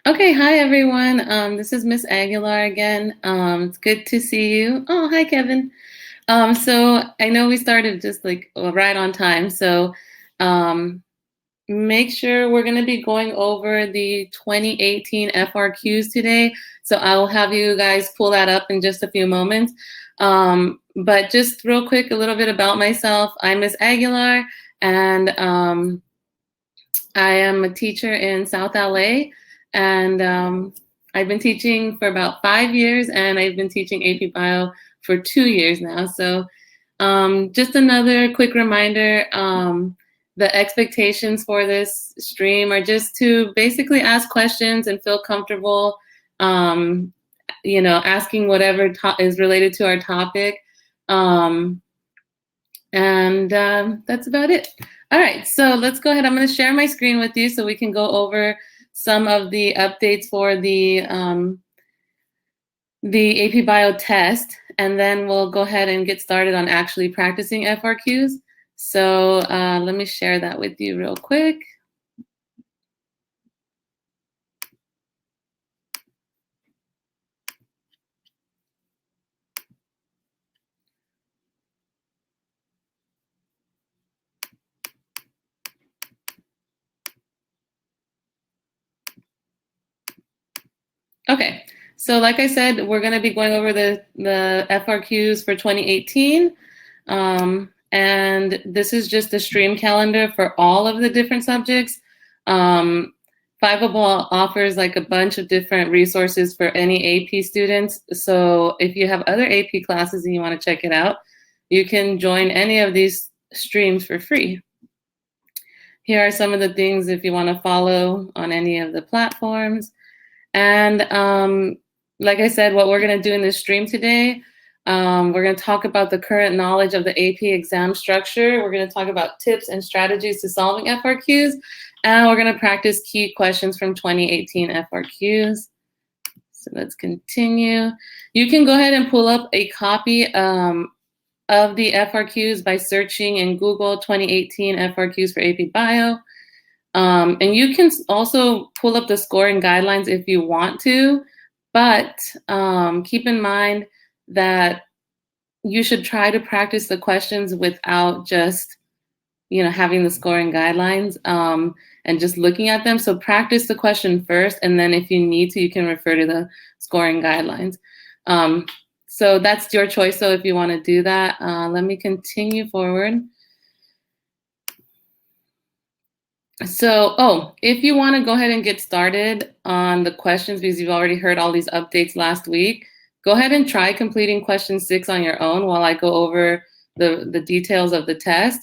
Okay, hi everyone. This is Miss Aguilar again. It's good to see you. Oh, hi Kevin. So I know we started just like right on time. So um, make sure we're going to be going over the 2018 FRQs today. So I'll have you guys pull that up in just a few moments. But just real quick, a little bit about myself. I'm Miss Aguilar, and I am a teacher in South LA, and I've been teaching for about 5 years, and I've been teaching AP Bio for 2 years now. So just another quick reminder, the expectations for this stream are just to basically ask questions and feel comfortable, um, asking whatever is related to our topic. Um, and that's about it. All right, so let's go ahead. I'm going to share my screen with you so we can go over some of the updates for the AP Bio test, and then we'll go ahead and get started on actually practicing FRQs. So let me share that with you real quick. Okay, so like I said, we're going to be going over the FRQs for 2018. And this is just a stream calendar for all of the different subjects. Fiveable offers like a bunch of different resources for any AP students. So if you have other AP classes and you want to check it out, you can join any of these streams for free. Here are some of the things if you want to follow on any of the platforms. And like I said, what we're going to do in this stream today, we're going to talk about the current knowledge of the AP exam structure. We're going to talk about tips and strategies to solving FRQs. And we're going to practice key questions from 2018 FRQs. So let's continue. You can go ahead and pull up a copy of the FRQs by searching in Google 2018 FRQs for AP Bio. And you can also pull up the scoring guidelines if you want to, but keep in mind that you should try to practice the questions without just, having the scoring guidelines and just looking at them. So practice the question first, and then if you need to, you can refer to the scoring guidelines. So that's your choice. So if you want to do that, let me continue forward. So, if you want to go ahead and get started on the questions because you've already heard all these updates last week, go ahead and try completing question 6 on your own while I go over the details of the test.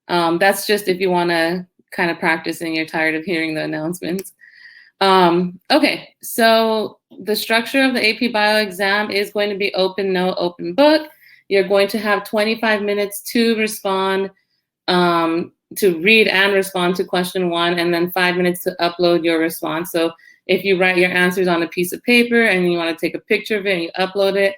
That's just if you want to kind of practice and you're tired of hearing the announcements. Okay, so the structure of the AP Bio exam is going to be open note, open book. You're going to have 25 minutes to respond, to read and respond to question 1, and then 5 minutes to upload your response. So if you write your answers on a piece of paper and you want to take a picture of it and you upload it,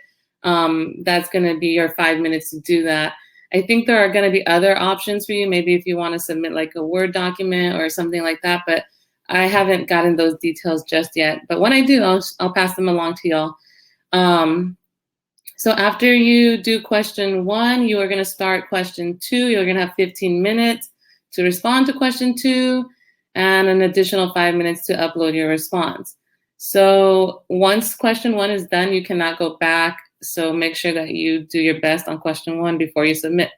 that's going to be your 5 minutes to do that. I think there are going to be other options for you, maybe if you want to submit like a Word document or something like that, but I haven't gotten those details just yet. But when I do, I'll pass them along to y'all. So after you do question 1, you are going to start question 2. You're going to have 15 minutes to respond to question 2 and an additional 5 minutes to upload your response. So once question 1 is done, you cannot go back. So make sure that you do your best on question 1 before you submit.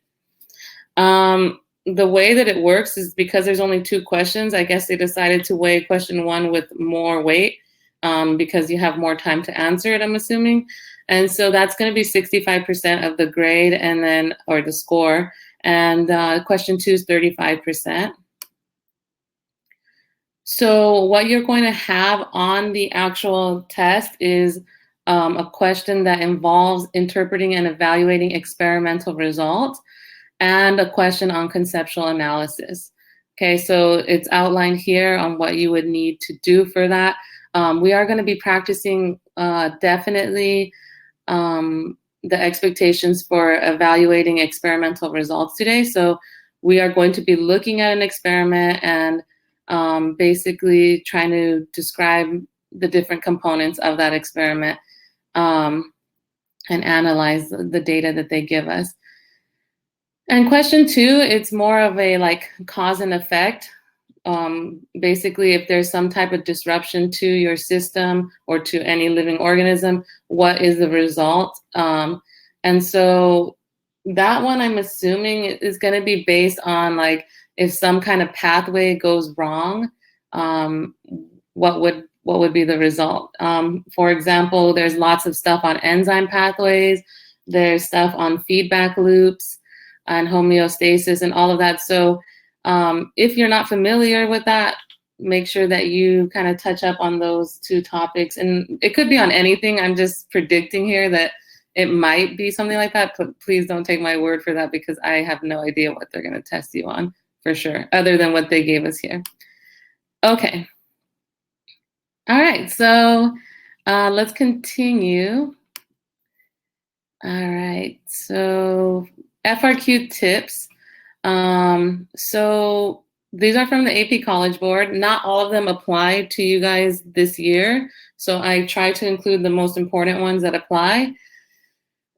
The way that it works is because there's only 2 questions, I guess they decided to weigh question 1 with more weight because you have more time to answer it, I'm assuming. And so that's going to be 65% of the grade and then, or the score. And question 2 is 35%. So what you're going to have on the actual test is a question that involves interpreting and evaluating experimental results and a question on conceptual analysis. Okay, so it's outlined here on what you would need to do for that. We are going to be practicing definitely the expectations for evaluating experimental results today. So we are going to be looking at an experiment and basically trying to describe the different components of that experiment and analyze the data that they give us. And question 2, it's more of a like cause and effect. Basically, if there's some type of disruption to your system or to any living organism, what is the result? And so that one, I'm assuming, is going to be based on like if some kind of pathway goes wrong, what would be the result? For example, there's lots of stuff on enzyme pathways. There's stuff on feedback loops and homeostasis and all of that. So if you're not familiar with that, make sure that you kind of touch up on those 2 topics. And it could be on anything. I'm just predicting here that it might be something like that, but please don't take my word for that because I have no idea what they're going to test you on for sure, other than what they gave us here. Okay. All right, so let's continue. All right, so FRQ tips. So these are from the AP College Board. Not all of them apply to you guys this year, so I try to include the most important ones that apply.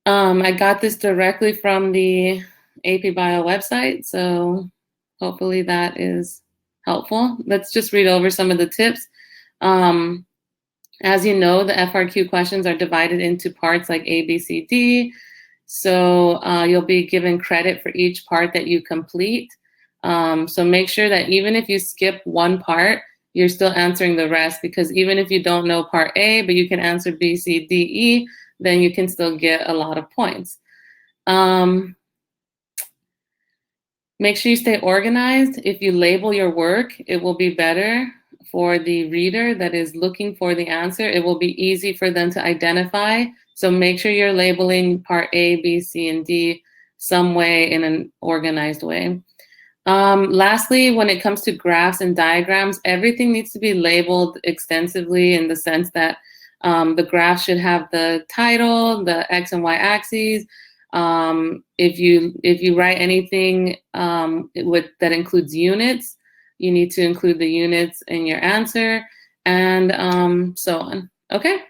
I got this directly from the AP Bio website, so hopefully that is helpful. Let's just read over some of the tips. As you know, the FRQ questions are divided into parts like A, B, C, D. So you'll be given credit for each part that you complete. So make sure that even if you skip one part, you're still answering the rest, because even if you don't know part A, but you can answer B, C, D, E, then you can still get a lot of points. Make sure you stay organized. If you label your work, it will be better for the reader that is looking for the answer. It will be easy for them to identify. So make sure you're labeling part A, B, C, and D some way in an organized way. Lastly, when it comes to graphs and diagrams, everything needs to be labeled extensively in the sense that the graph should have the title, the X and Y axes. If you write anything that includes units, you need to include the units in your answer, and so on. Okay?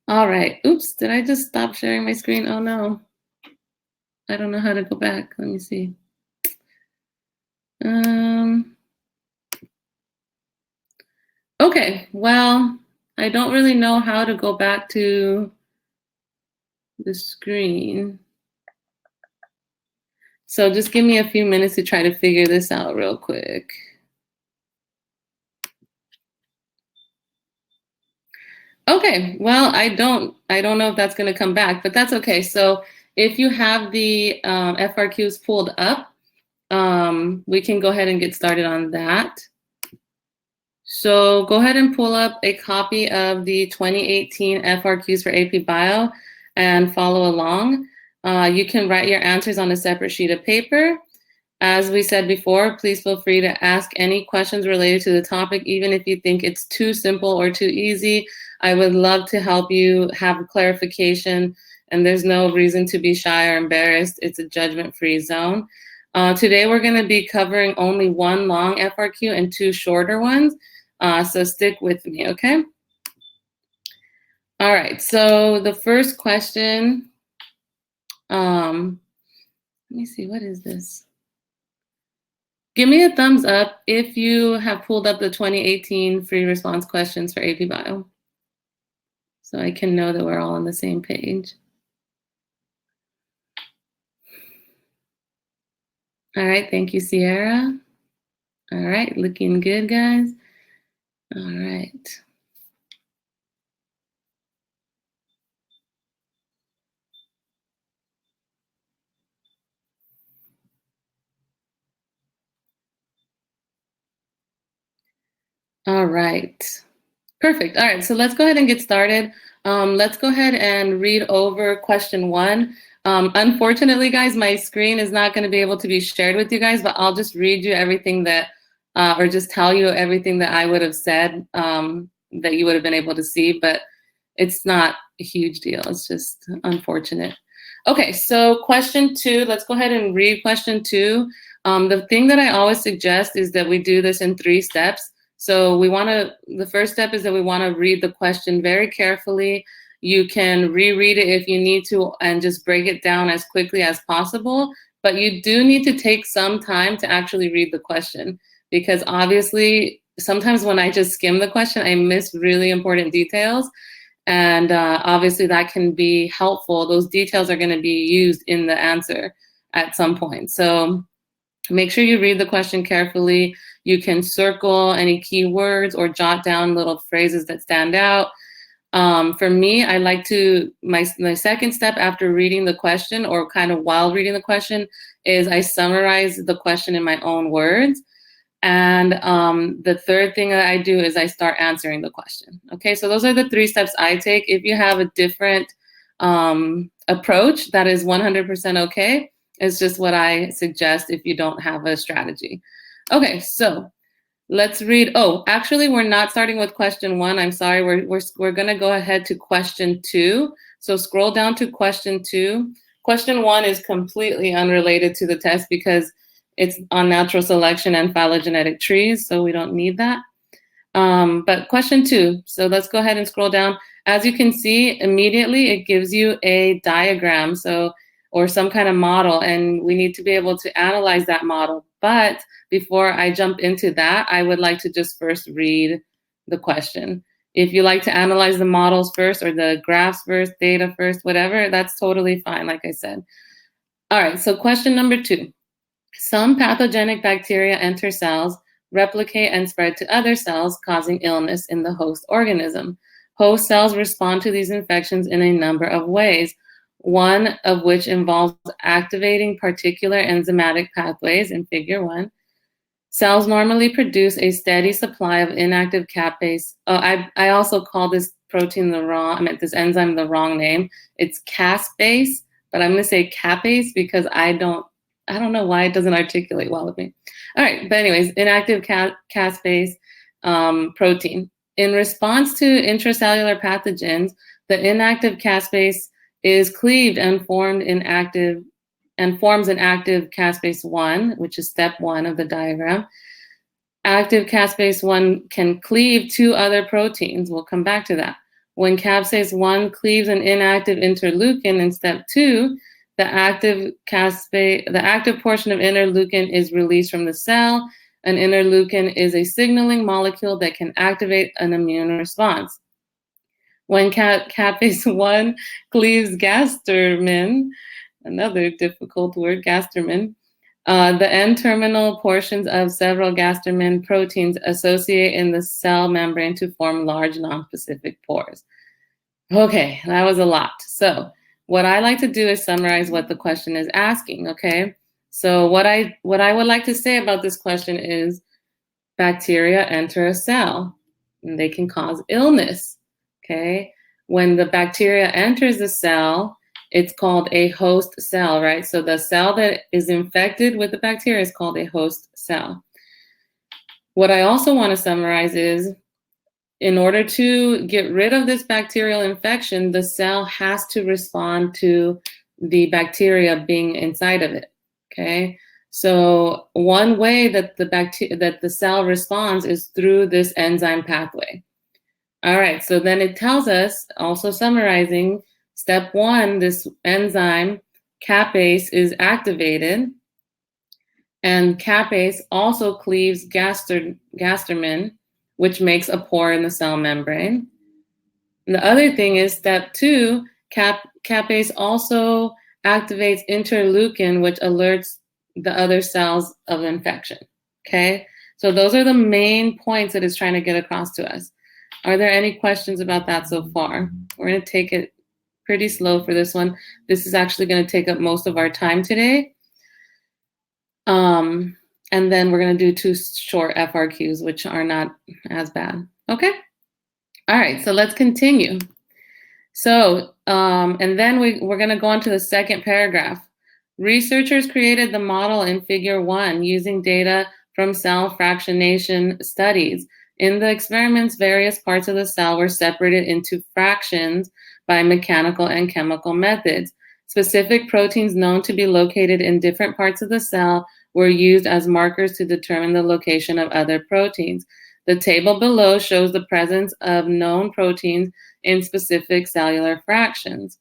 All right. Oops, did I just stop sharing my screen? Oh no. I don't know how to go back. Let me see. Okay, well, I don't really know how to go back to the screen. So just give me a few minutes to try to figure this out real quick. Okay, well, I don't know if that's going to come back, but that's okay. So if you have the FRQs pulled up, we can go ahead and get started on that. So go ahead and pull up a copy of the 2018 FRQs for AP Bio and follow along. You can write your answers on a separate sheet of paper. As we said before, please feel free to ask any questions related to the topic, even if you think it's too simple or too easy. I would love to help you have clarification, and there's no reason to be shy or embarrassed. It's a judgment-free zone. Today, we're going to be covering only one long FRQ and two shorter ones, so stick with me, okay? All right, so the first question, let me see, what is this? Give me a thumbs up if you have pulled up the 2018 free response questions for AP Bio, so I can know that we're all on the same page. All right, thank you, Sierra. All right, looking good, guys. All right. All right, perfect. All right, so let's go ahead and get started. Let's go ahead and read over question 1. Unfortunately, guys, my screen is not going to be able to be shared with you guys, but I'll just read you everything that, or just tell you everything that I would have said that you would have been able to see, but it's not a huge deal. It's just unfortunate. Okay, so question 2, let's go ahead and read question 2. The thing that I always suggest is that we do this in 3 steps. So the first step is that we want to read the question very carefully. You can reread it if you need to and just break it down as quickly as possible. But you do need to take some time to actually read the question, because obviously sometimes when I just skim the question, I miss really important details. And obviously that can be helpful. Those details are going to be used in the answer at some point. So make sure you read the question carefully. You can circle any keywords or jot down little phrases that stand out. For me, I like to, my second step after reading the question, or kind of while reading the question, is I summarize the question in my own words. And the third thing that I do is I start answering the question. Okay, so those are the 3 steps I take. If you have a different approach, that is 100% okay. It's just what I suggest if you don't have a strategy. Okay, so let's read. Oh, actually, we're not starting with question 1. I'm sorry. We're going to go ahead to question 2. So scroll down to question 2. Question 1 is completely unrelated to the test because it's on natural selection and phylogenetic trees, so we don't need that. But question 2, so let's go ahead and scroll down. As you can see, immediately it gives you a diagram, or some kind of model, and we need to be able to analyze that model. But before I jump into that, I would like to just first read the question. If you like to analyze the models first, or the graphs first, data first, whatever, that's totally fine, like I said. All right, so question number 2. Some pathogenic bacteria enter cells, replicate, and spread to other cells, causing illness in the host organism. Host cells respond to these infections in a number of ways, one of which involves activating particular enzymatic pathways in figure 1. Cells normally produce a steady supply of inactive capase. Oh, I also call this protein this enzyme the wrong name. It's caspase, but I'm going to say capase because I don't know why it doesn't articulate well with me. All right, but anyways, inactive caspase protein. In response to intracellular pathogens, the inactive caspase is cleaved and forms an active caspase 1, which is step 1 of the diagram. Active caspase 1 can cleave 2 other proteins. We'll come back to that. When caspase 1 cleaves an inactive interleukin in step 2, the active portion of interleukin is released from the cell. An interleukin is a signaling molecule that can activate an immune response. When caspase 1 cleaves gastermin, another difficult word, gastermin, the N-terminal portions of several gastermin proteins associate in the cell membrane to form large nonspecific pores. Okay, that was a lot. So what I like to do is summarize what the question is asking, okay? So what I would like to say about this question is bacteria enter a cell and they can cause illness, okay? When the bacteria enters the cell, it's called a host cell, right? So the cell that is infected with the bacteria is called a host cell. What I also want to summarize is, in order to get rid of this bacterial infection, the cell has to respond to the bacteria being inside of it, okay? So one way that the cell responds is through this enzyme pathway. All right, so then it tells us, also summarizing, step 1, this enzyme capase is activated, and capase also cleaves gastermin, which makes a pore in the cell membrane. And the other thing is step 2, capase also activates interleukin, which alerts the other cells of infection, okay? So those are the main points that it's trying to get across to us. Are there any questions about that so far? We're gonna take it pretty slow for this one. This is actually gonna take up most of our time today. And then we're going to do 2 short FRQs, which are not as bad. Okay? All right, so let's continue. So, and then we're going to go on to the second paragraph. Researchers created the model in figure 1 using data from cell fractionation studies. In the experiments, various parts of the cell were separated into fractions by mechanical and chemical methods. Specific proteins known to be located in different parts of the cell were used as markers to determine the location of other proteins. The table below shows the presence of known proteins in specific cellular fractions.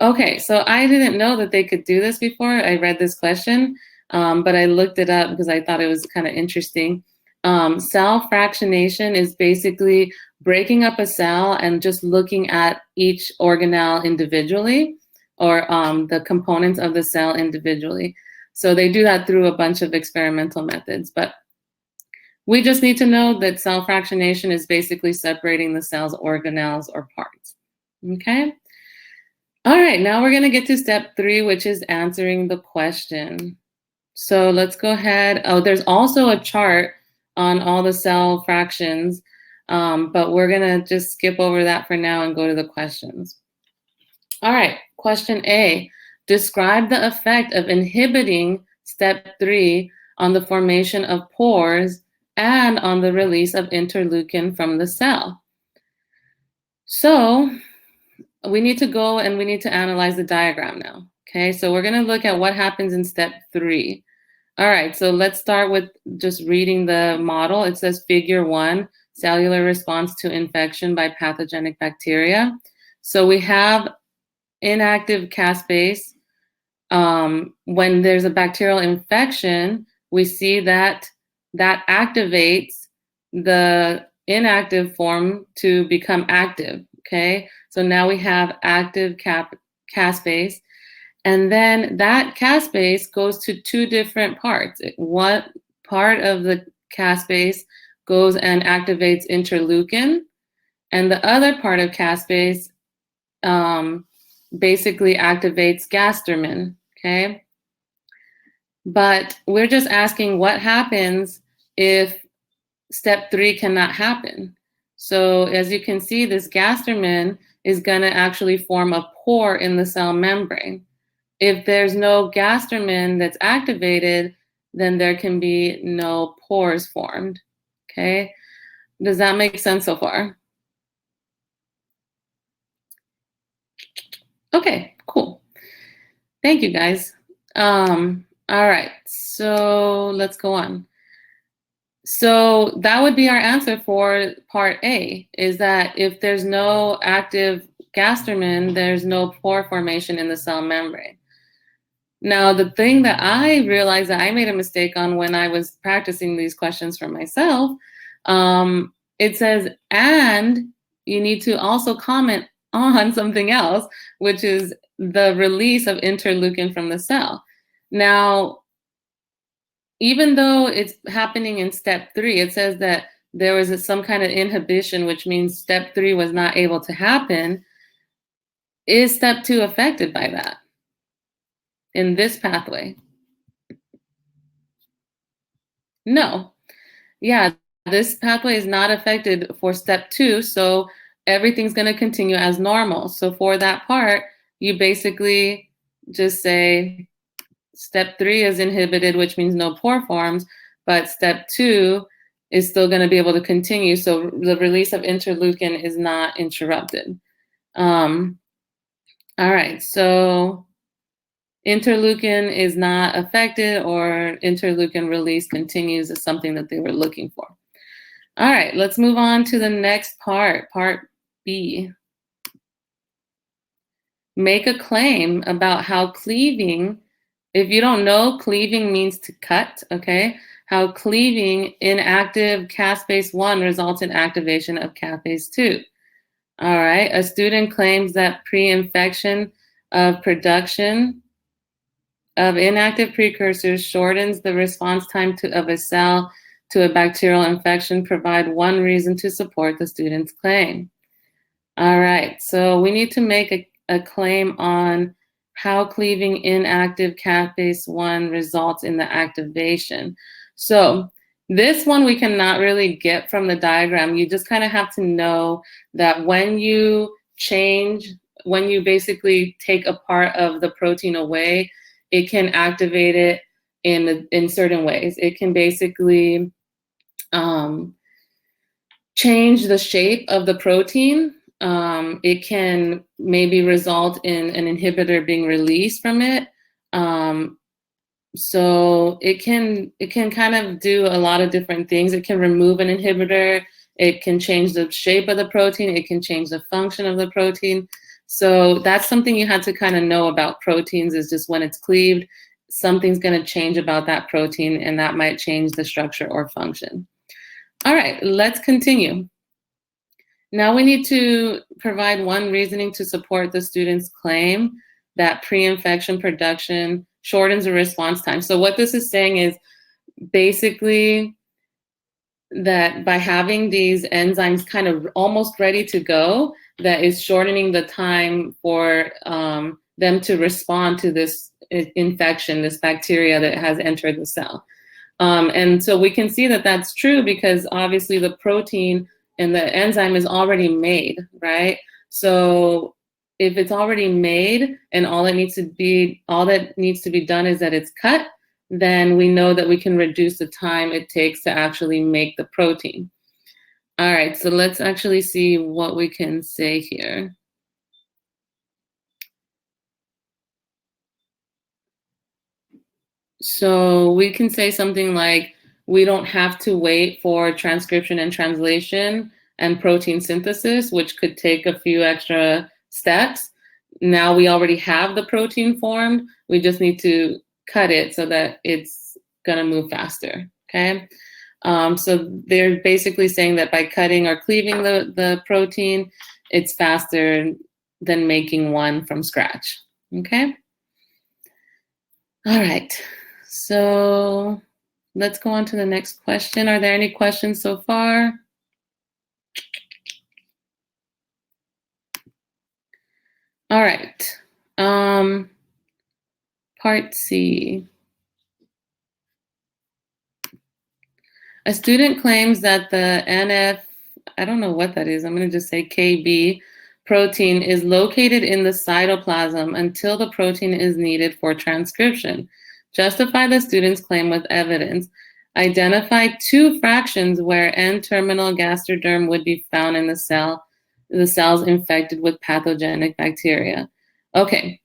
Okay, so I didn't know that they could do this before I read this question, but I looked it up because I thought it was kind of interesting. Cell fractionation is basically breaking up a cell and just looking at each organelle individually, or the components of the cell individually. So they do that through a bunch of experimental methods, but we just need to know that cell fractionation is basically separating the cell's organelles or parts. Okay? All right, now we're going to get to step 3, which is answering the question. So let's go ahead. Oh, there's also a chart on all the cell fractions, but we're going to just skip over that for now and go to the questions. All right, question A. Describe the effect of inhibiting step 3 on the formation of pores and on the release of interleukin from the cell. So we need to go and we need to analyze the diagram now. Okay, so we're going to look at what happens in step 3. All right, so let's start with just reading the model. It says figure 1, cellular response to infection by pathogenic bacteria. So we have inactive caspase. When there's a bacterial infection, we see that activates the inactive form to become active, okay? So now we have active caspase, and then that caspase goes to 2 different parts. One part of the caspase goes and activates interleukin, and the other part of caspase basically activates gastromin, okay? But we're just asking what happens if step 3 cannot happen. So as you can see, this gastromin is going to actually form a pore in the cell membrane. If there's no gastromin that's activated, then there can be no pores formed, okay? Does that make sense so far? Okay, cool. Thank you, guys. All right, so let's go on. So that would be our answer for part A, is that if there's no active gastromin, there's no pore formation in the cell membrane. Now, the thing that I realized that I made a mistake on when I was practicing these questions for myself, it says, and you need to also comment on something else, which is the release of interleukin from the cell. Now, even though it's happening in step 3, it says that there was some kind of inhibition, which means step 3 was not able to happen. Is step 2 affected by that in this pathway? No. Yeah, this pathway is not affected for step 2, so everything's going to continue as normal. So for that part, you basically just say step 3 is inhibited, which means no pore forms, but step 2 is still going to be able to continue. So the release of interleukin is not interrupted. All right, so interleukin is not affected, or interleukin release continues is something that they were looking for. All right, let's move on to the next part, part B. Make a claim about how cleaving, if you don't know, cleaving means to cut, okay? How cleaving inactive caspase 1 results in activation of caspase 2. All right, a student claims that pre-infection of production of inactive precursors shortens the response time of a cell to a bacterial infection. Provide one reason to support the student's claim. All right, so we need to make a claim on how cleaving inactive caspase 1 results in the activation. So this one we cannot really get from the diagram. You just kind of have to know that when you change, when you basically take a part of the protein away, it can activate it in certain ways. It can basically change the shape of the protein. It can maybe result in an inhibitor being released from it. So it can kind of do a lot of different things. It can remove an inhibitor. It can change the shape of the protein. It can change the function of the protein. So that's something you had to kind of know about proteins, is just when it's cleaved, something's going to change about that protein, and that might change the structure or function. All right, let's continue. Now we need to provide one reasoning to support the student's claim that pre-infection production shortens the response time. So what this is saying is basically that by having these enzymes kind of almost ready to go, that is shortening the time for them to respond to this infection, this bacteria that has entered the cell. And so we can see that that's true because obviously the protein and the enzyme is already made, right? So if it's already made and all that needs to be done is that it's cut, then we know that we can reduce the time it takes to actually make the protein. All right, so let's actually see what we can say here. So we can say something like, we don't have to wait for transcription and translation and protein synthesis, which could take a few extra steps. Now we already have the protein formed. We just need to cut it so that it's going to move faster, okay? So they're basically saying that by cutting or cleaving the protein, it's faster than making one from scratch, okay? All right, so let's go on to the next question. Are there any questions so far? All right, part C. A student claims that the NF, I don't know what that is, I'm going to just say KB protein is located in the cytoplasm until the protein is needed for transcription. Justify the student's claim with evidence. Identify 2 fractions where N-terminal gastroderm would be found in the cells infected with pathogenic bacteria. Okay,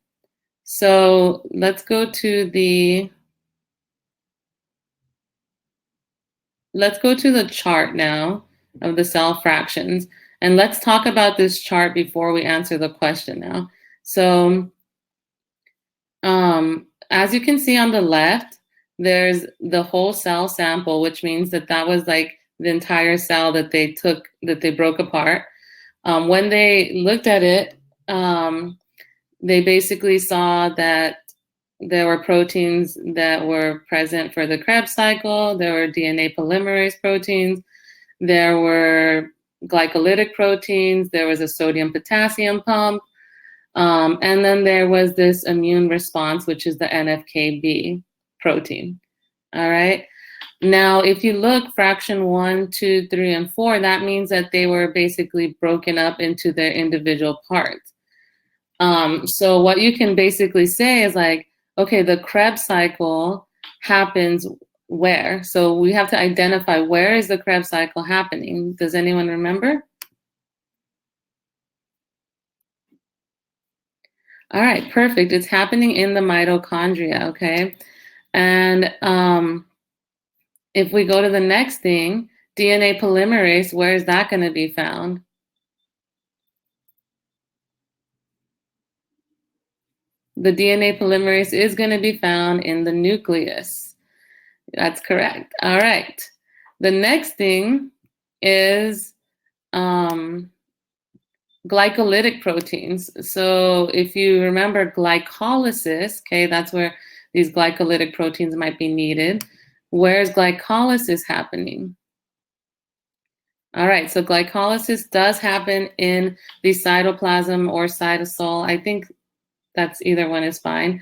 so let's go to the chart now of the cell fractions. And let's talk about this chart before we answer the question now. So as you can see on the left, there's the whole cell sample, which means that that was like the entire cell that they took, that they broke apart. When they looked at it, they basically saw that there were proteins that were present for the Krebs cycle. There were DNA polymerase proteins. There were glycolytic proteins. There was a sodium-potassium pump. And then there was this immune response, which is the NFKB protein. All right. Now, if you look, fraction 1, 2, 3, and 4, that means that they were basically broken up into their individual parts. So what you can basically say is like, okay, the Krebs cycle happens where? So we have to identify where is the Krebs cycle happening. Does anyone remember? All right, perfect. It's happening in the mitochondria, okay? And if we go to the next thing, DNA polymerase, where is that going to be found? The DNA polymerase is going to be found in the nucleus. That's correct. All right. The next thing is glycolytic proteins. So if you remember glycolysis, okay, that's where these glycolytic proteins might be needed. Where's glycolysis happening? All right, so glycolysis does happen in the cytoplasm or cytosol. I think that's either one is fine.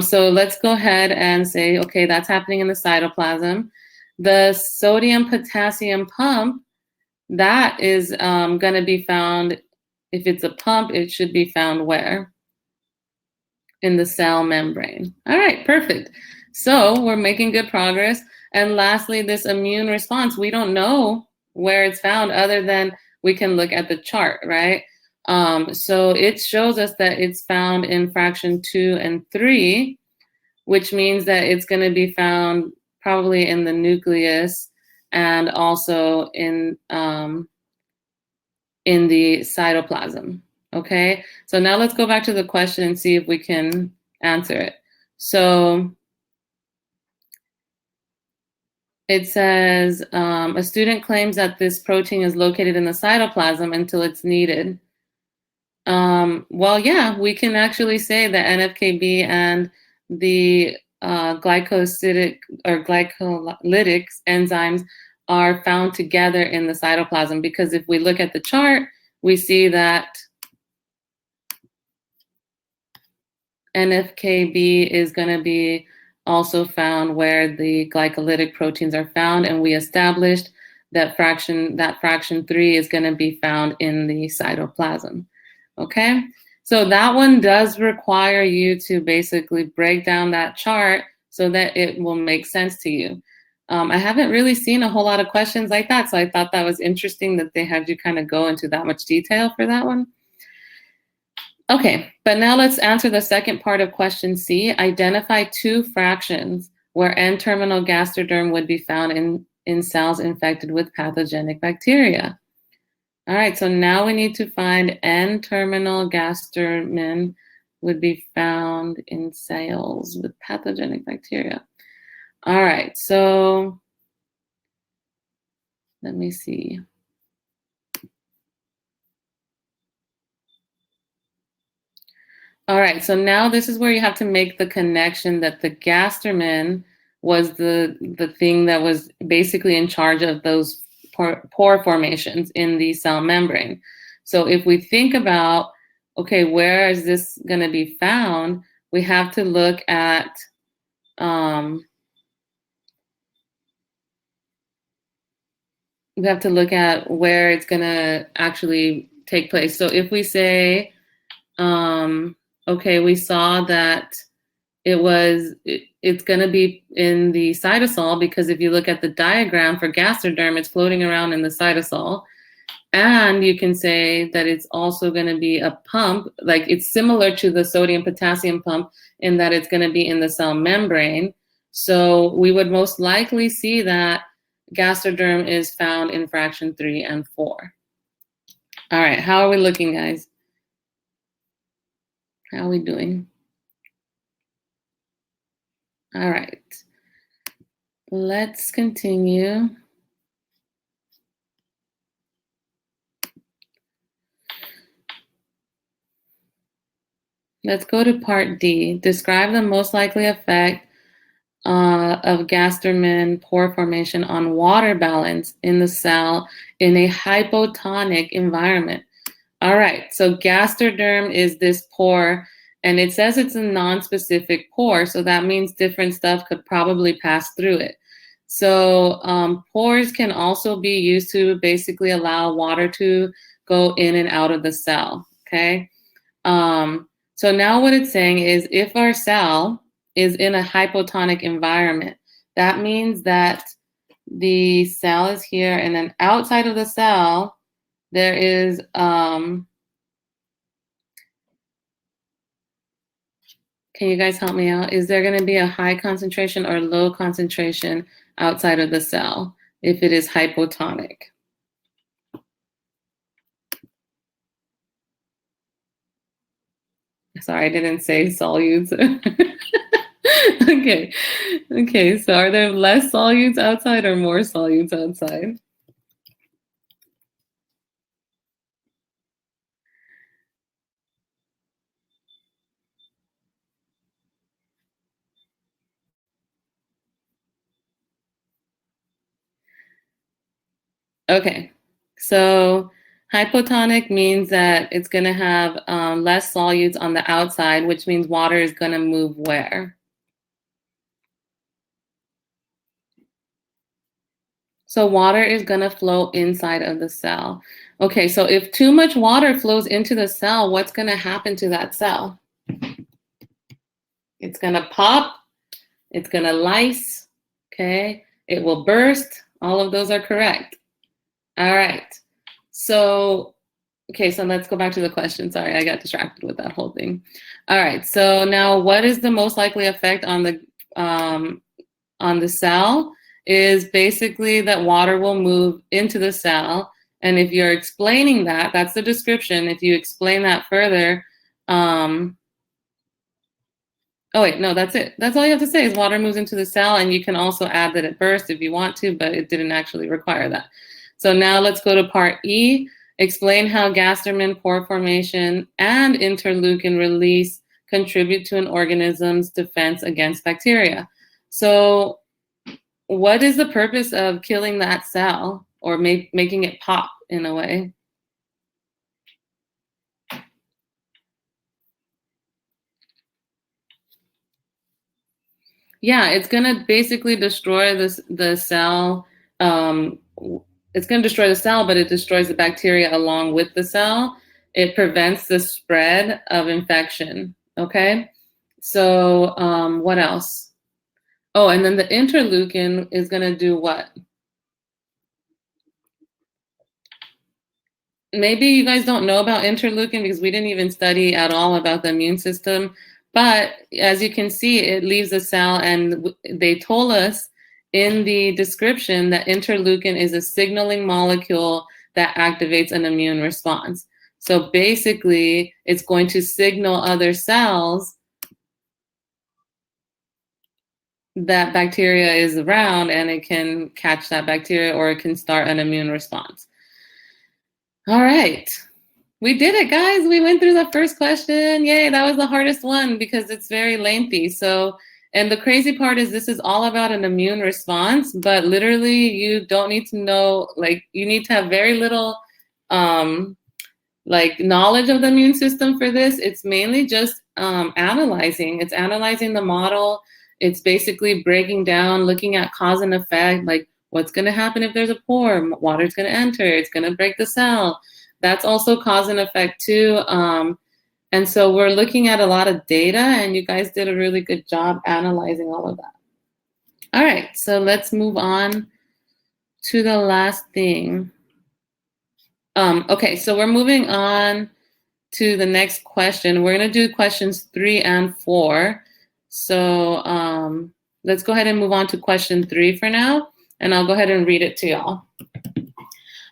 So let's go ahead and say, okay, that's happening in the cytoplasm. The sodium-potassium pump, that is going to be found, if it's a pump, it should be found where? In the cell membrane. All right, perfect. So we're making good progress. And lastly, this immune response, we don't know where it's found other than we can look at the chart, right? So it shows us that it's found in fraction 2 and 3. which means that it's going to be found probably in the nucleus and also in the cytoplasm. Okay, so now let's go back to the question and see if we can answer it. So it says, a student claims that this protein is located in the cytoplasm until it's needed. Well, yeah, we can actually say that NFKB and the glycolytic enzymes are found together in the cytoplasm, because if we look at the chart, we see that NFKB is going to be also found where the glycolytic proteins are found, and we established that fraction 3 is going to be found in the cytoplasm. Okay, so that one does require you to basically break down that chart so that it will make sense to you. I haven't really seen a whole lot of questions like that, so I thought that was interesting that they had you kind of go into that much detail for that one. Okay, but now let's answer the second part of question C. Identify 2 fractions where N-terminal gastroderm would be found in cells infected with pathogenic bacteria. All right, so now we need to find N-terminal gastroderm would be found in cells with pathogenic bacteria. All right, so let me see. All right, so now this is where you have to make the connection that the gastroderm was the thing that was basically in charge of those pore formations in the cell membrane. So if we think about, okay, where is this going to be found? We have to look at where it's going to actually take place. So if we say, okay, we saw that it's going to be in the cytosol, because if you look at the diagram for gastroderm, it's floating around in the cytosol. And you can say that it's also going to be a pump, like it's similar to the sodium-potassium pump in that it's going to be in the cell membrane. So we would most likely see that gastroderm is found in fraction 3 and 4. All right, how are we looking, guys? How are we doing? All right, let's continue. Let's go to part D. Describe the most likely effect of gastroderm pore formation on water balance in the cell in a hypotonic environment. All right, so gastroderm is this pore, and it says it's a non-specific pore, so that means different stuff could probably pass through it. So pores can also be used to basically allow water to go in and out of the cell, okay? So now what it's saying is if our cell is in a hypotonic environment, that means that the cell is here, and then outside of the cell, there is, can you guys help me out? Is there going to be a high concentration or low concentration outside of the cell if it is hypotonic? Sorry, I didn't say solutes. Okay, so are there less solutes outside or more solutes outside? Okay, so hypotonic means that it's going to have less solutes on the outside, which means water is going to move where? So water is going to flow inside of the cell. Okay, so if too much water flows into the cell, what's going to happen to that cell? It's going to pop, it's going to lyse, okay? It will burst. All of those are correct. All right, so Okay, so let's go back to the question. Sorry, I got distracted with that whole thing. All right, so now what is the most likely effect on the cell? Is basically that water will move into the cell. And if you're explaining that, that's the description. If you explain that further, oh wait, no, that's it. That's all you have to say is water moves into the cell, and you can also add that it bursts if you want to, but it didn't actually require that. So now let's go to part E. Explain how Gasterman pore formation and interleukin release contribute to an organism's defense against bacteria. So what is the purpose of killing that cell or making it pop in a way? Yeah, it's going to basically destroy the cell. It's going to destroy the cell, but it destroys the bacteria along with the cell. It prevents the spread of infection. Okay, so what else? Oh, and then the interleukin is going to do what? Maybe you guys don't know about interleukin because we didn't even study at all about the immune system. But as you can see, it leaves the cell, and they told us in the description that interleukin is a signaling molecule that activates an immune response. So basically, it's going to signal other cells that bacteria is around, and it can catch that bacteria or it can start an immune response. All right. We did it, guys. We went through the first question. Yay, that was the hardest one because it's very lengthy. So, and the crazy part is this is all about an immune response, but literally you don't need to know, like, you need to have very little like knowledge of the immune system for this. It's mainly just analyzing. It's analyzing the model. It's basically breaking down, looking at cause and effect, like what's going to happen if there's a pore, water's going to enter, it's going to break the cell. That's also cause and effect too. And so we're looking at a lot of data, and you guys did a really good job analyzing all of that. All right, so let's move on to the last thing. Okay, so we're moving on to the next question. We're going to do questions 3 and 4. So let's go ahead and move on to question 3 for now, and I'll go ahead and read it to y'all.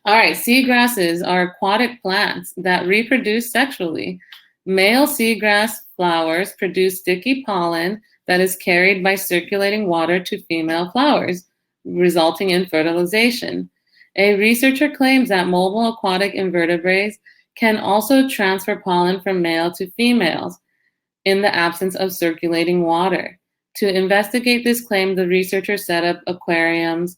All right, seagrasses are aquatic plants that reproduce sexually. Male seagrass flowers produce sticky pollen that is carried by circulating water to female flowers, resulting in fertilization. A researcher claims that mobile aquatic invertebrates can also transfer pollen from male to females in the absence of circulating water. To investigate this claim, the researcher set up aquariums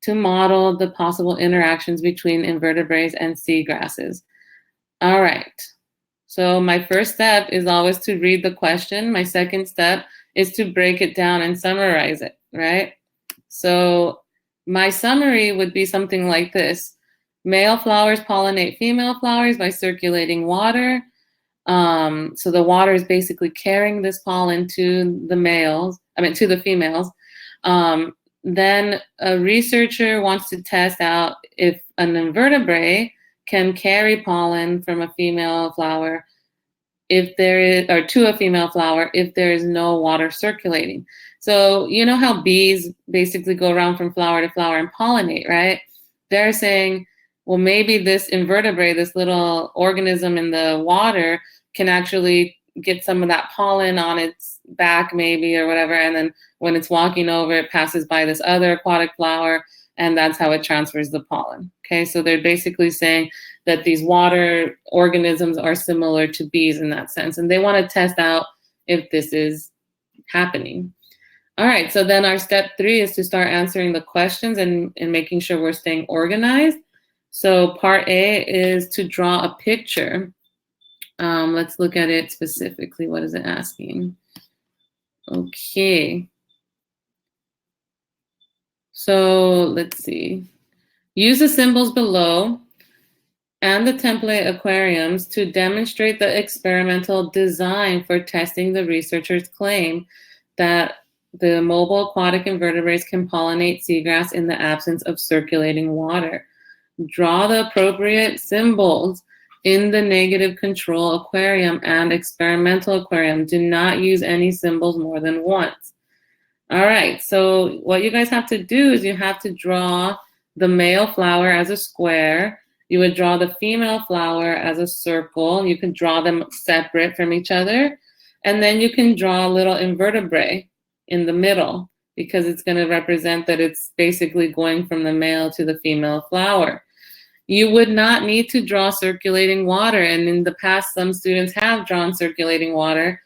to model the possible interactions between invertebrates and seagrasses. All right. So my first step is always to read the question. My second step is to break it down and summarize it, right? So my summary would be something like this. Male flowers pollinate female flowers by circulating water. So the water is basically carrying this pollen to the females. Then a researcher wants to test out if an invertebrate can carry pollen from a female flower to a female flower if there is no water circulating. So you know how bees basically go around from flower to flower and pollinate, right? They're saying, well, maybe this invertebrate, this little organism in the water, can actually get some of that pollen on its back maybe or whatever, and then when it's walking over, it passes by this other aquatic flower, and that's how it transfers the pollen. Okay, so they're basically saying that these water organisms are similar to bees in that sense, and they want to test out if this is happening. All right, so then our step 3 is to start answering the questions and making sure we're staying organized. So part A is to draw a picture. Let's look at it specifically. What is it asking? Okay. So let's see. Use the symbols below and the template aquariums to demonstrate the experimental design for testing the researcher's claim that the mobile aquatic invertebrates can pollinate seagrass in the absence of circulating water. Draw the appropriate symbols in the negative control aquarium and experimental aquarium. Do not use any symbols more than once. All right, so what you guys have to do is you have to draw the male flower as a square. You would draw the female flower as a circle. You can draw them separate from each other. And then you can draw a little invertebrate in the middle because it's going to represent that it's basically going from the male to the female flower. You would not need to draw circulating water. And in the past, some students have drawn circulating water,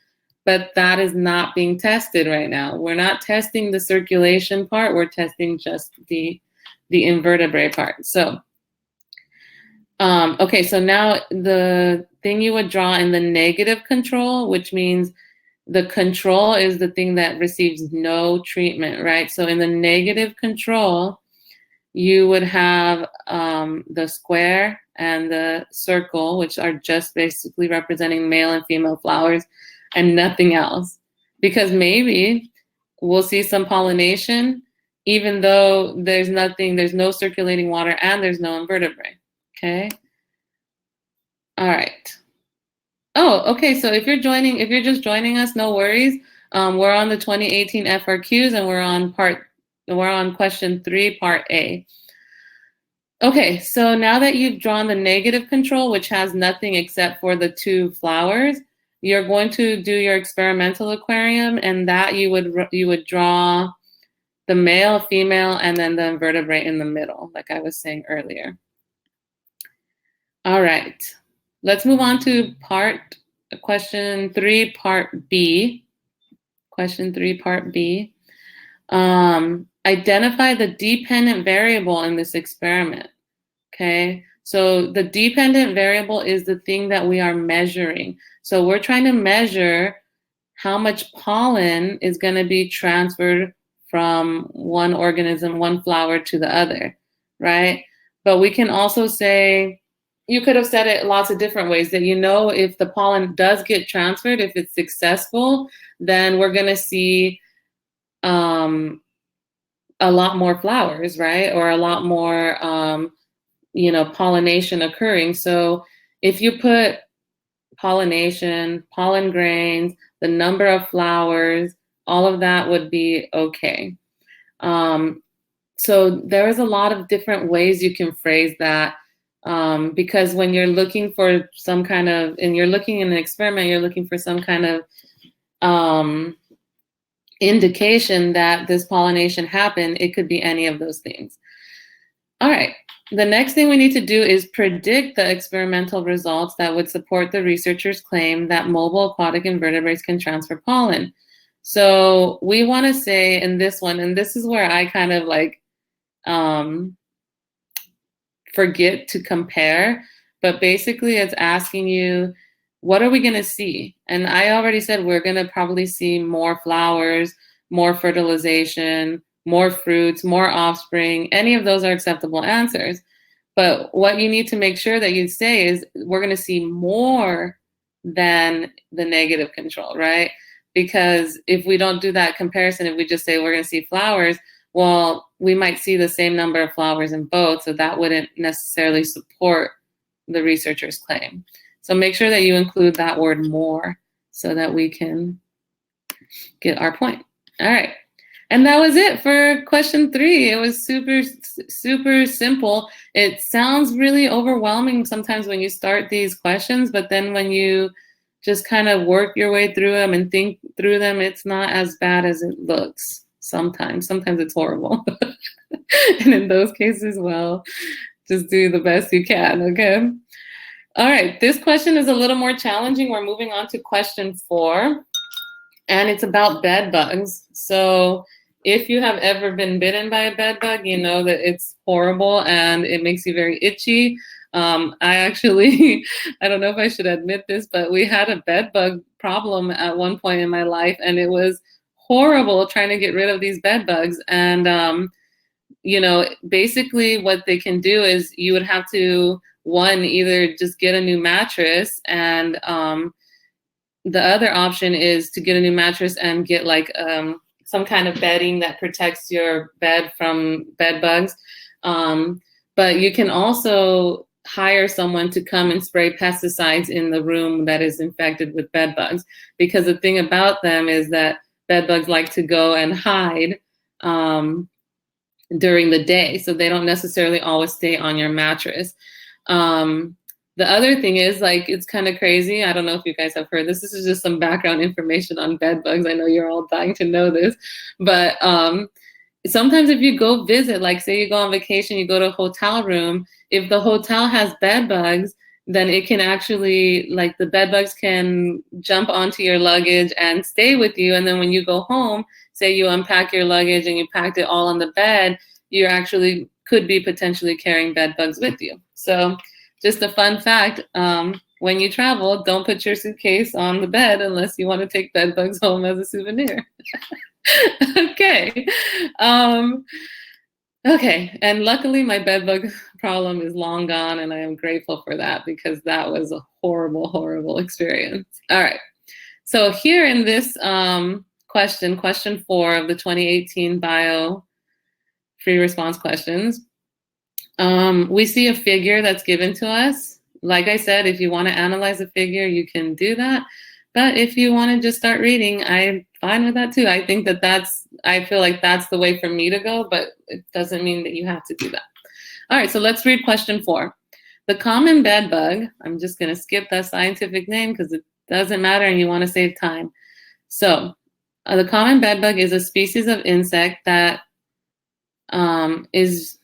but that is not being tested right now. We're not testing the circulation part. We're testing just the invertebrate part. So, okay, so now the thing you would draw in the negative control, which means the control is the thing that receives no treatment, right? So in the negative control, you would have the square and the circle, which are just basically representing male and female flowers and nothing else. Because maybe we'll see some pollination, even though there's no circulating water and there's no invertebrate, okay? All right. Oh, okay, so if you're just joining us, no worries. We're on the 2018 FRQs and we're on question 3, part A. Okay, so now that you've drawn the negative control, which has nothing except for the 2 flowers, you're going to do your experimental aquarium, and that you would draw the male, female, and then the invertebrate in the middle, like I was saying earlier. All right, let's move on to question 3, part B. Question 3, part B. Identify the dependent variable in this experiment, okay? So the dependent variable is the thing that we are measuring. So we're trying to measure how much pollen is going to be transferred from one organism, one flower to the other, right? But we can also say, you could have said it lots of different ways, that if the pollen does get transferred, if it's successful, then we're going to see a lot more flowers, right? Or a lot more, pollination occurring. So if you put pollination, pollen grains, the number of flowers, all of that would be okay. So there is a lot of different ways you can phrase that, because when you're looking for some kind of, and you're looking in an experiment, you're looking for some kind of indication that this pollination happened. It could be any of those things. All right, the next thing we need to do is predict the experimental results that would support the researcher's claim that mobile aquatic invertebrates can transfer pollen. So we want to say in this one, and this is where I kind of like forget to compare, but basically it's asking you, what are we going to see? And I already said we're going to probably see more flowers, more fertilization, more fruits, more offspring. Any of those are acceptable answers. But what you need to make sure that you say is we're going to see more than the negative control, right? Because if we don't do that comparison, if we just say we're going to see flowers, well, we might see the same number of flowers in both, so that wouldn't necessarily support the researcher's claim. So make sure that you include that word more so that we can get our point. All right. And that was it for question 3. It was super, super simple. It sounds really overwhelming sometimes when you start these questions, but then when you just kind of work your way through them and think through them, it's not as bad as it looks sometimes. Sometimes it's horrible. And in those cases, well, just do the best you can, okay? All right, this question is a little more challenging. We're moving on to question 4, and it's about bed bugs. So if you have ever been bitten by a bed bug, you know that it's horrible and it makes you very itchy. I actually, I don't know if I should admit this, but we had a bed bug problem at one point in my life, and it was horrible trying to get rid of these bed bugs. And, basically what they can do is you would have to, one, either just get a new mattress, and the other option is to get a new mattress and get like some kind of bedding that protects your bed from bed bugs. But you can also hire someone to come and spray pesticides in the room that is infected with bed bugs, because the thing about them is that bed bugs like to go and hide during the day, so they don't necessarily always stay on your mattress. The other thing is, like, it's kind of crazy. I don't know if you guys have heard this. This is just some background information on bed bugs. I know you're all dying to know this, but sometimes if you go visit, like say you go on vacation, you go to a hotel room, if the hotel has bed bugs, then it can actually, like, the bed bugs can jump onto your luggage and stay with you. And then when you go home, say you unpack your luggage and you packed it all on the bed, you actually could be potentially carrying bed bugs with you. So just a fun fact, when you travel, don't put your suitcase on the bed unless you want to take bed bugs home as a souvenir. Okay. Okay, and luckily my bed bug problem is long gone, and I am grateful for that, because that was a horrible, horrible experience. All right, so here in this question 4 of the 2018 bio free response questions, we see a figure that's given to us. Like I said, if you want to analyze a figure, you can do that. But if you want to just start reading, I'm fine with that too. I think I feel like that's the way for me to go, but it doesn't mean that you have to do that. All right, so let's read question 4. The common bed bug, I'm just going to skip that scientific name because it doesn't matter and you want to save time. So the common bed bug is a species of insect that is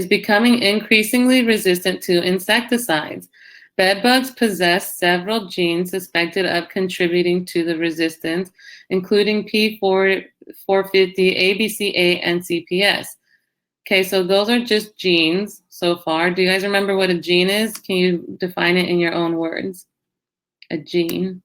becoming increasingly resistant to insecticides. Bed bugs possess several genes suspected of contributing to the resistance, including P450, ABCA, and CPS. Okay, so those are just genes so far. Do you guys remember what a gene is? Can you define it in your own words? A gene.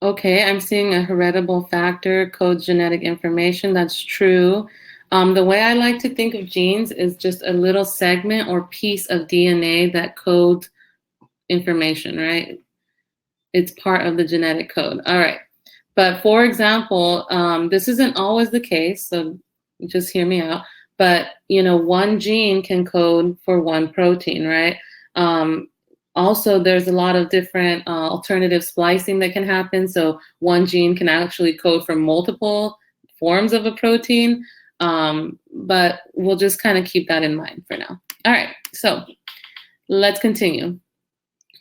Okay, I'm seeing a heritable factor codes genetic information. That's true. The way I like to think of genes is just a little segment or piece of DNA that codes information, right? It's part of the genetic code. All right. But for example, this isn't always the case, so just hear me out. But, one gene can code for one protein, right? Also, there's a lot of different alternative splicing that can happen. So one gene can actually code for multiple forms of a protein. But we'll just kind of keep that in mind for now. All right, so let's continue.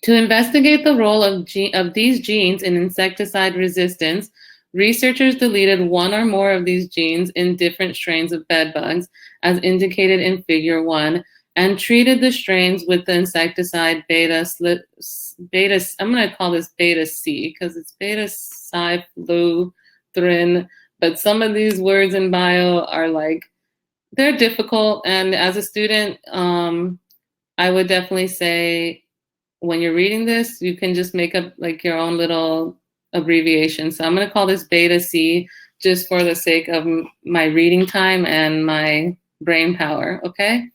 To investigate the role of these genes in insecticide resistance, researchers deleted one or more of these genes in different strains of bed bugs, as indicated in Figure 1, and treated the strains with the insecticide beta, I'm going to call this beta C, because it's beta cyfluthrin, but some of these words in bio are like, they're difficult, and as a student, I would definitely say, when you're reading this, you can just make up like your own little abbreviation. So I'm going to call this beta C just for the sake of my reading time and my brain power, okay?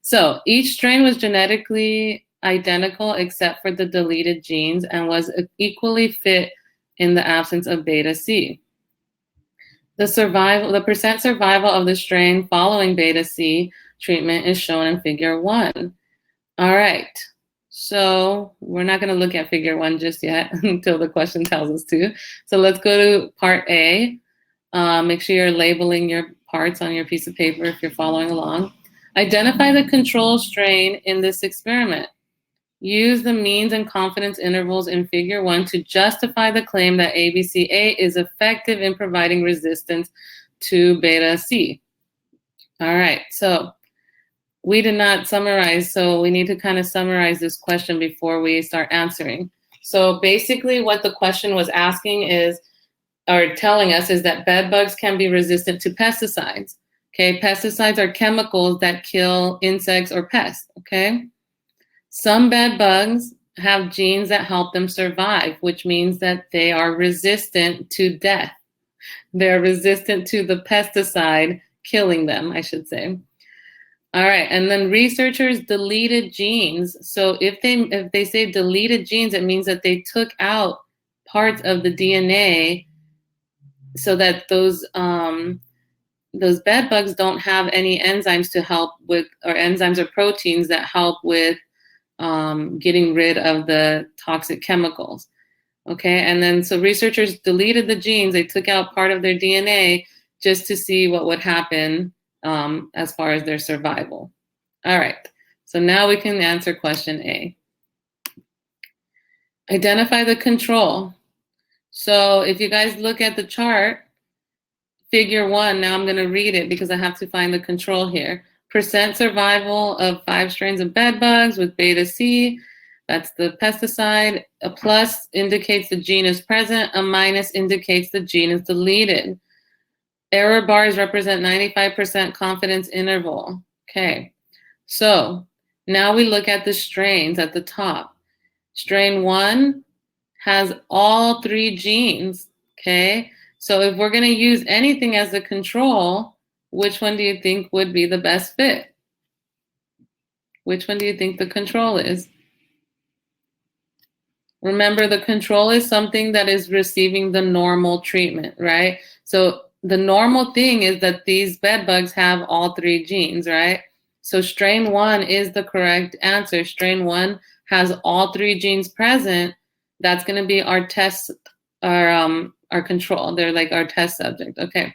So each strain was genetically identical except for the deleted genes and was equally fit in the absence of beta C. The percent survival of the strain following beta C treatment is shown in Figure 1. All right. So we're not going to look at Figure 1 just yet until the question tells us to. So let's go to part A. Make sure you're labeling your parts on your piece of paper if you're following along. Identify the control strain in this experiment. Use the means and confidence intervals in Figure 1 to justify the claim that ABCA is effective in providing resistance to beta C. All right, so we did not summarize, so we need to kind of summarize this question before we start answering. So basically what the question was asking is, or telling us, is that bed bugs can be resistant to pesticides. Okay, pesticides are chemicals that kill insects or pests, okay? Some bed bugs have genes that help them survive, which means that they are resistant to death. They're resistant to the pesticide killing them, I should say. All right, and then researchers deleted genes. So if they say deleted genes, it means that they took out parts of the DNA so that those bed bugs don't have any enzymes to help with, or enzymes or proteins that help with getting rid of the toxic chemicals. Okay, and then so researchers deleted the genes. They took out part of their DNA just to see what would happen as far as their survival. All right, so now we can answer question A. Identify the control. So if you guys look at the chart, figure 1, now I'm going to read it because I have to find the control here. Percent survival of 5 strains of bed bugs with beta C. That's the pesticide. A plus indicates the gene is present. A minus indicates the gene is deleted. Error bars represent 95% confidence interval. Okay, so now we look at the strains at the top. Strain 1 has all 3 genes, okay? So if we're gonna use anything as a control, which one do you think would be the best fit? Which one do you think the control is? Remember, the control is something that is receiving the normal treatment, right? So the normal thing is that these bed bugs have all 3 genes, right? So strain 1 is the correct answer. Strain 1 has all 3 genes present. That's going to be our test, our control. They're like our test subject. Okay.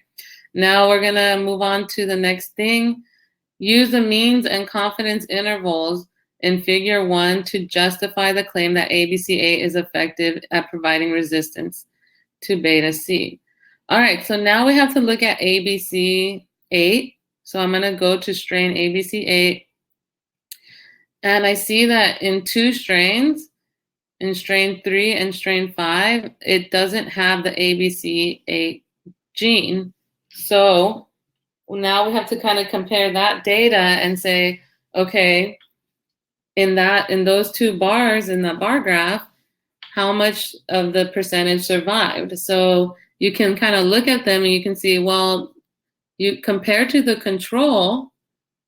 Now we're going to move on to the next thing. Use the means and confidence intervals in figure 1 to justify the claim that ABCA is effective at providing resistance to beta C. All right, so now we have to look at ABC8. So I'm going to go to strain ABC8. And I see that in 2 strains, in strain 3 and strain 5, it doesn't have the ABC8 gene. So now we have to kind of compare that data and say, okay, in those 2 bars in the bar graph, how much of the percentage survived? So you can kind of look at them and you can see, well, you compare to the control,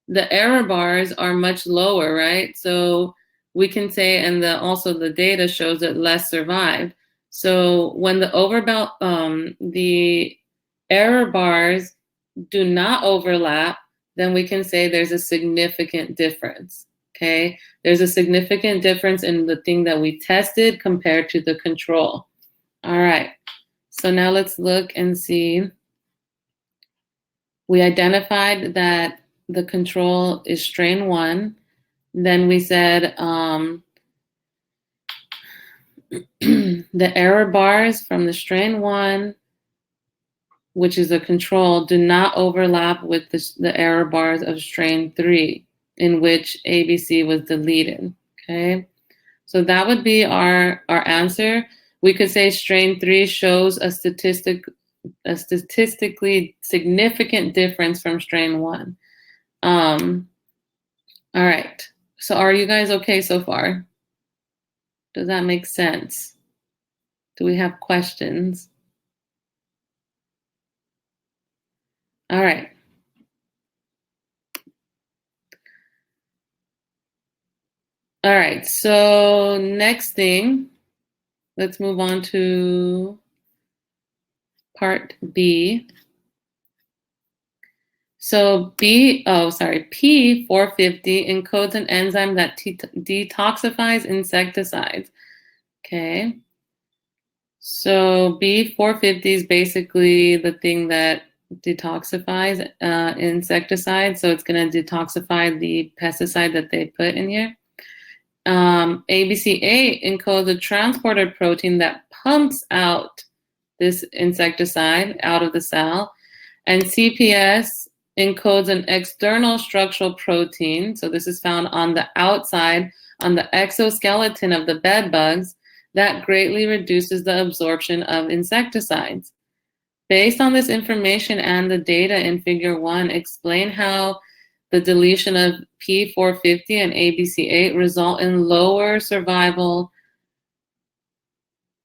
the error bars are much lower, right? So we can say, and also the data shows that less survived. So when the error bars do not overlap, then we can say there's a significant difference. Okay, there's a significant difference in the thing that we tested compared to the control. All right, so now let's look and see. We identified that the control is strain 1. Then we said the error bars from the strain 1, which is a control, do not overlap with the error bars of strain 3, in which ABC was deleted, okay? So that would be our answer. We could say strain 3 shows a statistically significant difference from strain 1. All right, so are you guys okay so far? Does that make sense? Do we have questions? All right. All right, so next thing, let's move on to part B. So P450 encodes an enzyme that detoxifies insecticides. Okay. So B450 is basically the thing that detoxifies insecticides. So it's going to detoxify the pesticide that they put in here. ABC8 encodes a transporter protein that pumps out this insecticide out of the cell. And CPS encodes an external structural protein. So this is found on the outside, on the exoskeleton of the bed bugs, that greatly reduces the absorption of insecticides. Based on this information and the data in figure 1, explain how the deletion of P450 and ABC8 result in lower survival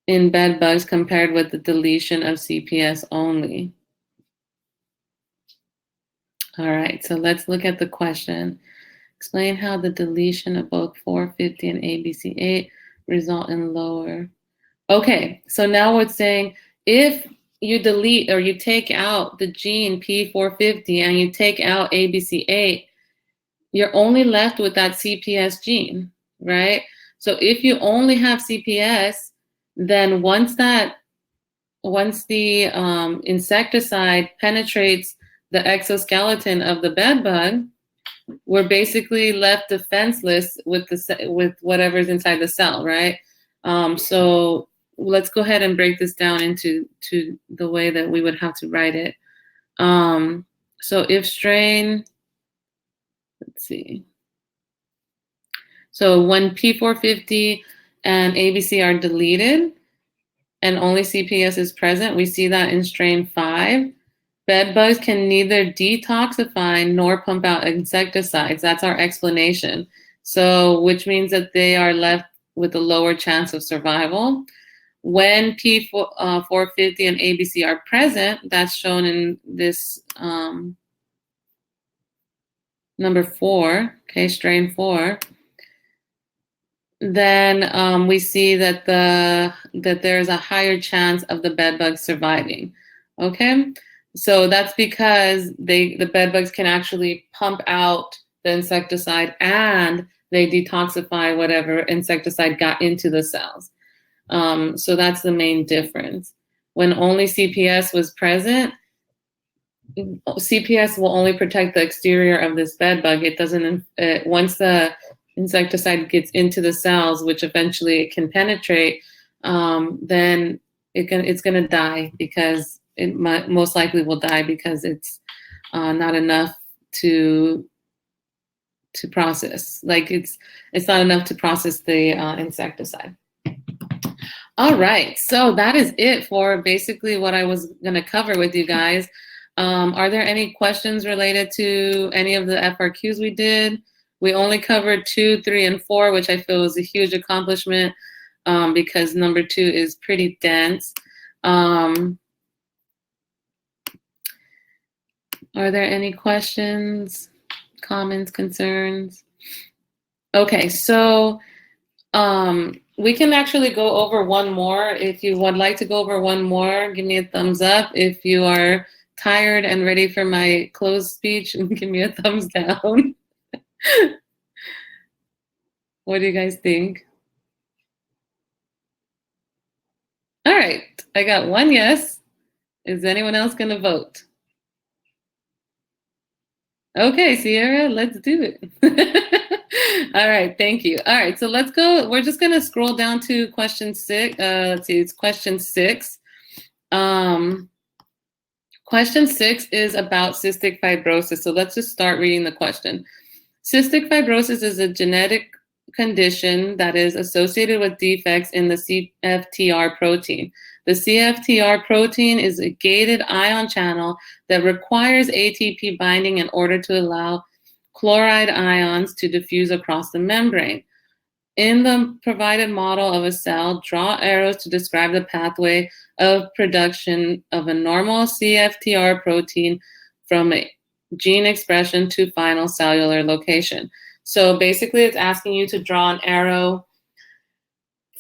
in bed bugs compared with the deletion of CPS only. All right, so let's look at the question. Explain how the deletion of both 450 and ABC8 result in lower. Okay, so now it's saying if you delete or you take out the gene P450 and you take out ABC8, you're only left with that CPS gene, right? So if you only have CPS, then once the insecticide penetrates the exoskeleton of the bed bug, we're basically left defenseless with whatever's inside the cell, right? So let's go ahead and break this down into the way that we would have to write it. So if strain, let's see. So when P450 and ABC are deleted and only CPS is present, we see that in strain 5. Bed bugs can neither detoxify nor pump out insecticides. That's our explanation. So, which means that they are left with a lower chance of survival. When P450 and ABC are present, that's shown in this number 4, okay, strain 4. Then we see that there's a higher chance of the bed bugs surviving. Okay. So that's because the bed bugs can actually pump out the insecticide and they detoxify whatever insecticide got into the cells. So that's the main difference. When only CPS was present, CPS will only protect the exterior of this bed bug. It doesn't, once the insecticide gets into the cells, which eventually it can penetrate, then it's going to die because it most likely will die because it's not enough to process. Like it's not enough to process the insecticide. All right, so that is it for basically what I was going to cover with you guys. Are there any questions related to any of the FRQs we did? We only covered 2, 3, and 4, which I feel is a huge accomplishment because number 2 is pretty dense. Are there any questions, comments, concerns? Okay, so we can actually go over one more. If you would like to go over one more, give me a thumbs up. If you are tired and ready for my closed speech, give me a thumbs down. What do you guys think? All right, I got one yes. Is anyone else going to vote? Okay, Sierra, let's do it. All right, thank you. All right, so let's go. We're just going to scroll down to question 6. Let's see, it's question 6. Question 6 is about cystic fibrosis. So let's just start reading the question. Cystic fibrosis is a genetic condition that is associated with defects in the CFTR protein. The CFTR protein is a gated ion channel that requires ATP binding in order to allow chloride ions to diffuse across the membrane. In the provided model of a cell, draw arrows to describe the pathway of production of a normal CFTR protein from a gene expression to final cellular location. So basically it's asking you to draw an arrow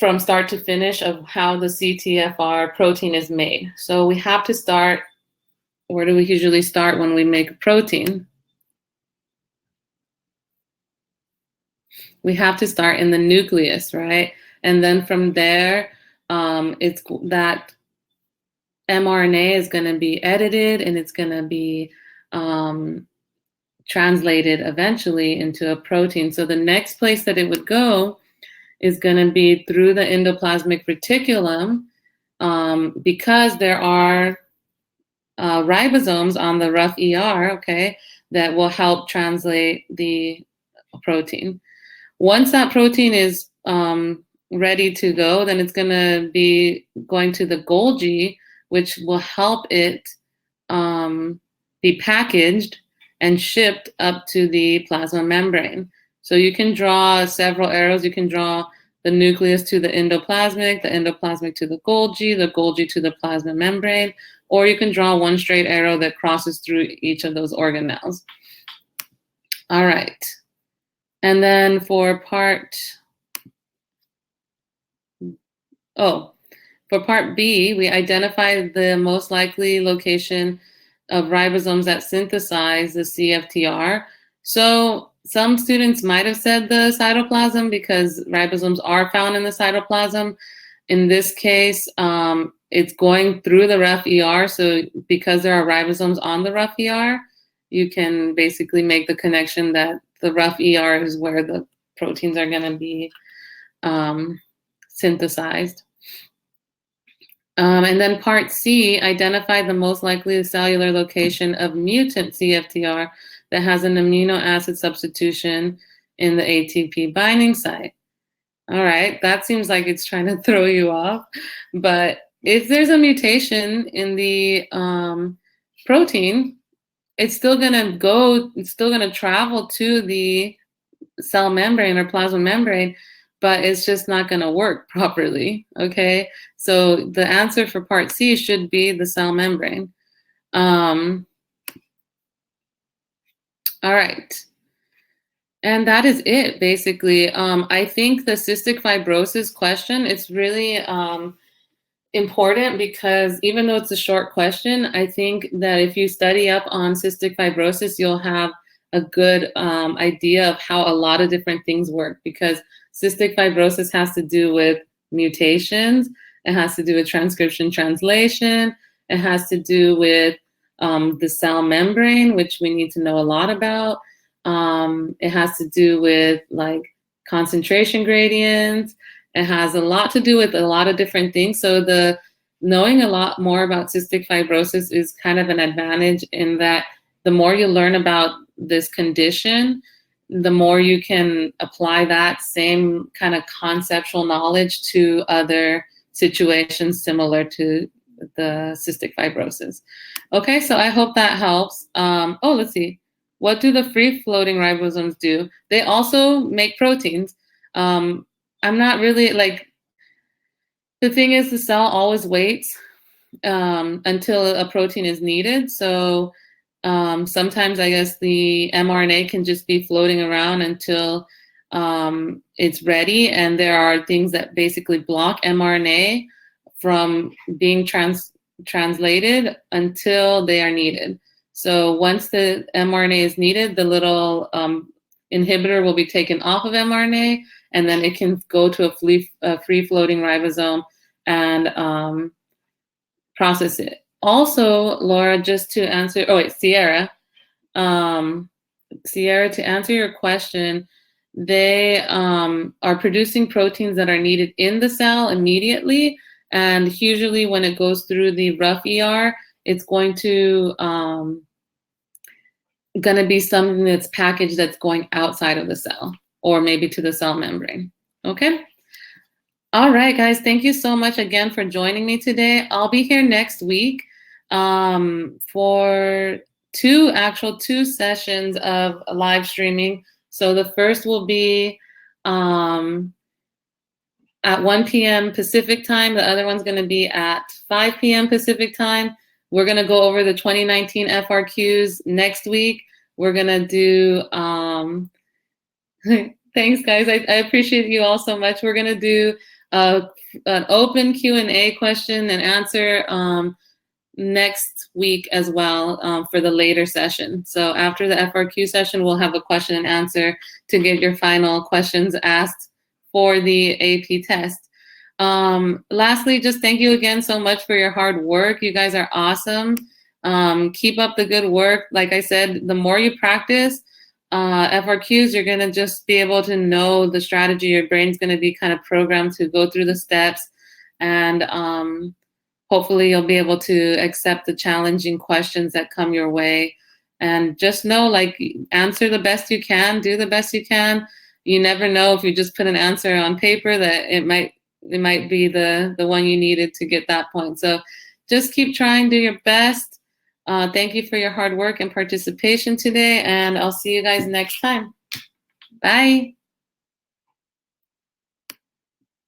from start to finish of how the CFTR protein is made. So we have to start, where do we usually start when we make a protein? We have to start in the nucleus, right? And then from there, it's that mRNA is going to be edited and it's going to be translated eventually into a protein. So the next place that it would go is going to be through the endoplasmic reticulum because there are ribosomes on the rough ER, okay, that will help translate the protein. Once that protein is ready to go, then it's going to be going to the Golgi, which will help it be packaged and shipped up to the plasma membrane. So you can draw several arrows. You can draw the nucleus to the endoplasmic to the Golgi to the plasma membrane, or you can draw one straight arrow that crosses through each of those organelles. All right. And then for part B, we identified the most likely location of ribosomes that synthesize the CFTR. So some students might have said the cytoplasm because ribosomes are found in the cytoplasm. In this case, it's going through the rough ER. So because there are ribosomes on the rough ER, you can basically make the connection that the rough ER is where the proteins are going to be synthesized. And then part C, identify the most likely cellular location of mutant CFTR that has an amino acid substitution in the ATP binding site. All right, that seems like it's trying to throw you off. But if there's a mutation in the protein, it's still gonna travel to the cell membrane or plasma membrane, but it's just not gonna work properly, okay? So the answer for part C should be the cell membrane. All right. And that is it, basically. I think the cystic fibrosis question, it's really important because even though it's a short question, I think that if you study up on cystic fibrosis, you'll have a good idea of how a lot of different things work, because cystic fibrosis has to do with mutations, it has to do with transcription translation, it has to do with the cell membrane, which we need to know a lot about. It has to do with like concentration gradients. It has a lot to do with a lot of different things. So the knowing a lot more about cystic fibrosis is kind of an advantage in that the more you learn about this condition, the more you can apply that same kind of conceptual knowledge to other situations similar to the cystic fibrosis. Okay, so I hope that helps. Let's see. What do the free-floating ribosomes do? They also make proteins. I'm not really the thing is the cell always waits until a protein is needed. So sometimes I guess the mRNA can just be floating around until it's ready. And there are things that basically block mRNA from being translated until they are needed. So once the mRNA is needed, the little inhibitor will be taken off of mRNA, and then it can go to a free-floating ribosome and process it. Also, Laura, just to answer, Sierra, to answer your question, they are producing proteins that are needed in the cell immediately, and usually when it goes through the rough ER, it's going to be something that's packaged that's going outside of the cell or maybe to the cell membrane. Okay. All right, guys. Thank you so much again for joining me today. I'll be here next week for two sessions of live streaming. So the first will be at 1 p.m. Pacific time. The other one's going to be at 5 p.m. Pacific time. We're going to go over the 2019 FRQs next week. We're going to do, thanks guys, I appreciate you all so much. We're going to do an open Q&A question and answer next week as well for the later session. So after the FRQ session, we'll have a question and answer to get your final questions asked for the AP test. Lastly, just thank you again so much for your hard work. You guys are awesome. Keep up the good work. Like I said, the more you practice FRQs, you're going to just be able to know the strategy. Your brain's going to be kind of programmed to go through the steps, and hopefully you'll be able to accept the challenging questions that come your way. And just know, answer the best you can, do the best you can. You never know, if you just put an answer on paper, that it might be the one you needed to get that point. So just keep trying, do your best. Thank you for your hard work and participation today, and I'll see you guys next time. Bye.